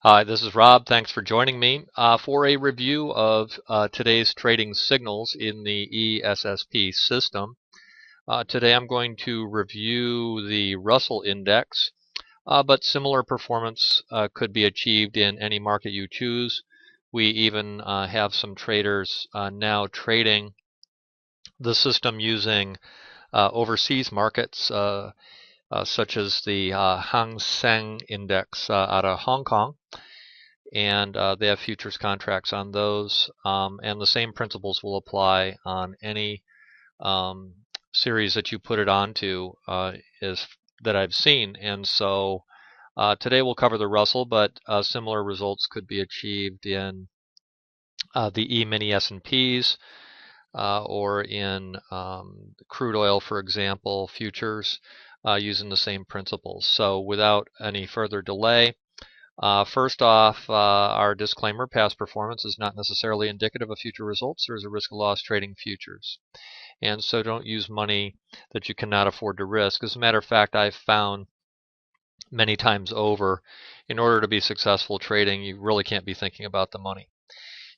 Hi, this is Rob. Thanks for joining me for a review of today's trading signals in the ESSP system. Today I'm going to review the Russell Index, but similar performance could be achieved in any market you choose. We even have some traders now trading the system using overseas markets, such as the Hang Seng Index out of Hong Kong. And they have futures contracts on those, and the same principles will apply on any series that you put it onto is that I've seen. And so today we'll cover the Russell, but similar results could be achieved in the E-mini S&Ps or in crude oil, for example, futures using the same principles. So without any further delay, first off, our disclaimer: past performance is not necessarily indicative of future results. There is a risk of loss trading futures. And so don't use money that you cannot afford to risk. As a matter of fact, I've found many times over, in order to be successful trading, you really can't be thinking about the money.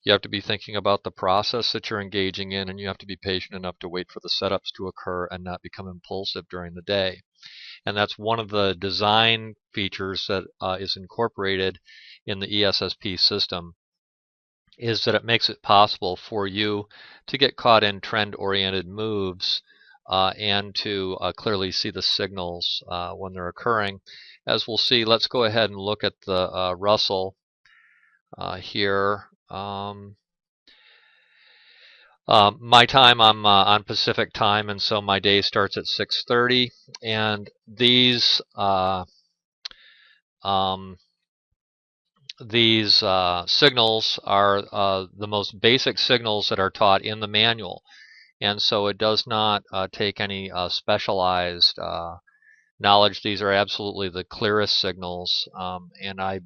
You have to be thinking about the process that you're engaging in, and you have to be patient enough to wait for the setups to occur and not become impulsive during the day. And that's one of the design features that is incorporated in the ESSP system, is that it makes it possible for you to get caught in trend-oriented moves and to clearly see the signals when they're occurring. As we'll see, let's go ahead and look at the Russell here. My time, I'm on Pacific time, and so my day starts at 6:30. And these signals are the most basic signals that are taught in the manual, and so it does not take any specialized knowledge. These are absolutely the clearest signals, and I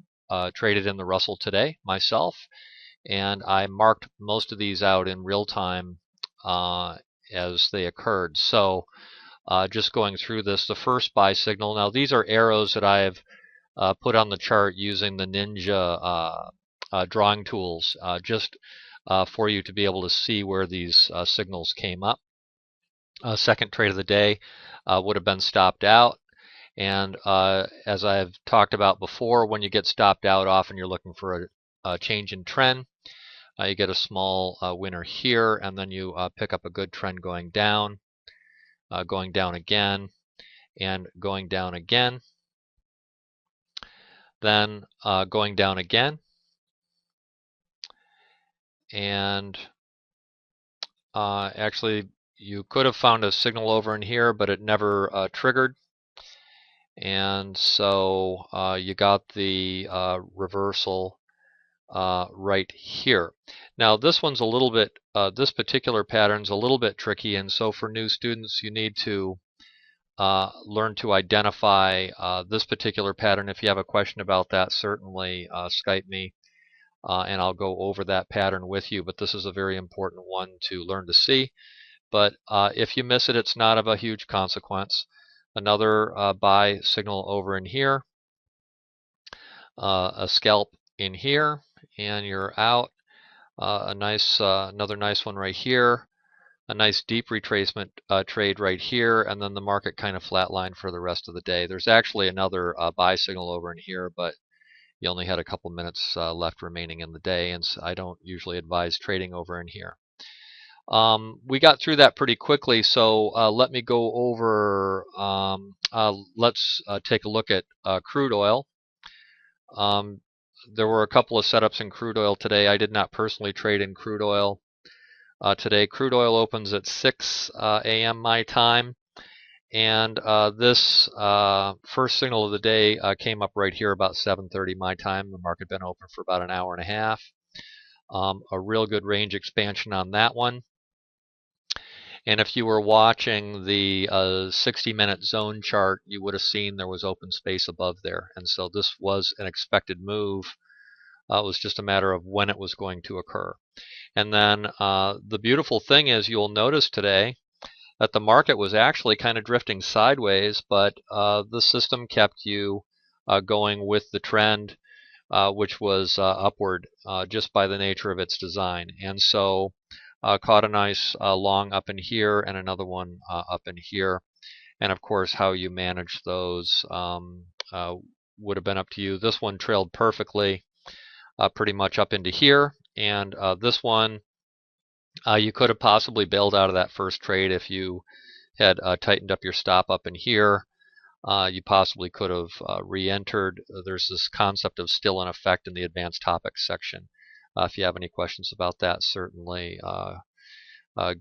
traded in the Russell today myself, and I marked most of these out in real time as they occurred. So just going through this, the first buy signal. Now these are arrows that I've put on the chart using the Ninja drawing tools, just for you to be able to see where these signals came up. Second trade of the day would have been stopped out. And as I've talked about before, when you get stopped out, often you're looking for a change in trend. You get a small winner here, and then you pick up a good trend going down again, and going down again, then going down again, and actually you could have found a signal over in here, but it never triggered, and so you got the reversal right here. Now this one's a little bit, this particular pattern's a little bit tricky, and so for new students you need to learn to identify this particular pattern. If you have a question about that, certainly Skype me and I'll go over that pattern with you. But this is a very important one to learn to see. But if you miss it, it's not of a huge consequence. Another buy signal over in here, a scalp in here, and you're out. Another nice one right here. A nice deep retracement trade right here, and then the market kind of flatlined for the rest of the day. There's actually another buy signal over in here, but you only had a couple minutes left remaining in the day, and so I don't usually advise trading over in here. We got through that pretty quickly, so let me go over, let's take a look at crude oil. There were a couple of setups in crude oil today. I did not personally trade in crude oil. Today, crude oil opens at 6 a.m. my time, and this first signal of the day came up right here about 7:30 my time. The market had been open for about an hour and a half. A real good range expansion on that one. And if you were watching the 60-minute zone chart, you would have seen there was open space above there, and so this was an expected move. It was just a matter of when it was going to occur. And then the beautiful thing is, you'll notice today that the market was actually kind of drifting sideways, but the system kept you going with the trend. which was upward just by the nature of its design. And so caught a nice long up in here and another one up in here. And of course, how you manage those would have been up to you. This one trailed perfectly pretty much up into here. And this one, you could have possibly bailed out of that first trade if you had tightened up your stop up in here. You possibly could have re-entered. There's this concept of still in effect in the advanced topics section. If you have any questions about that, certainly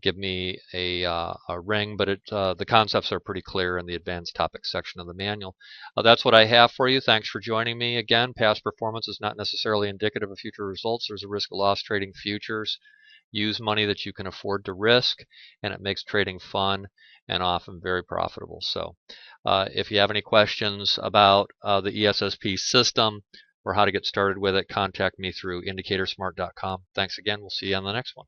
give me a ring, but the concepts are pretty clear in the advanced topics section of the manual. That's what I have for you. Thanks for joining me. Again, past performance is not necessarily indicative of future results. There's a risk of loss trading futures. Use money that you can afford to risk, and it makes trading fun and often very profitable. So if you have any questions about the ESSP system or how to get started with it, contact me through indicatorsmart.com. Thanks again. We'll see you on the next one.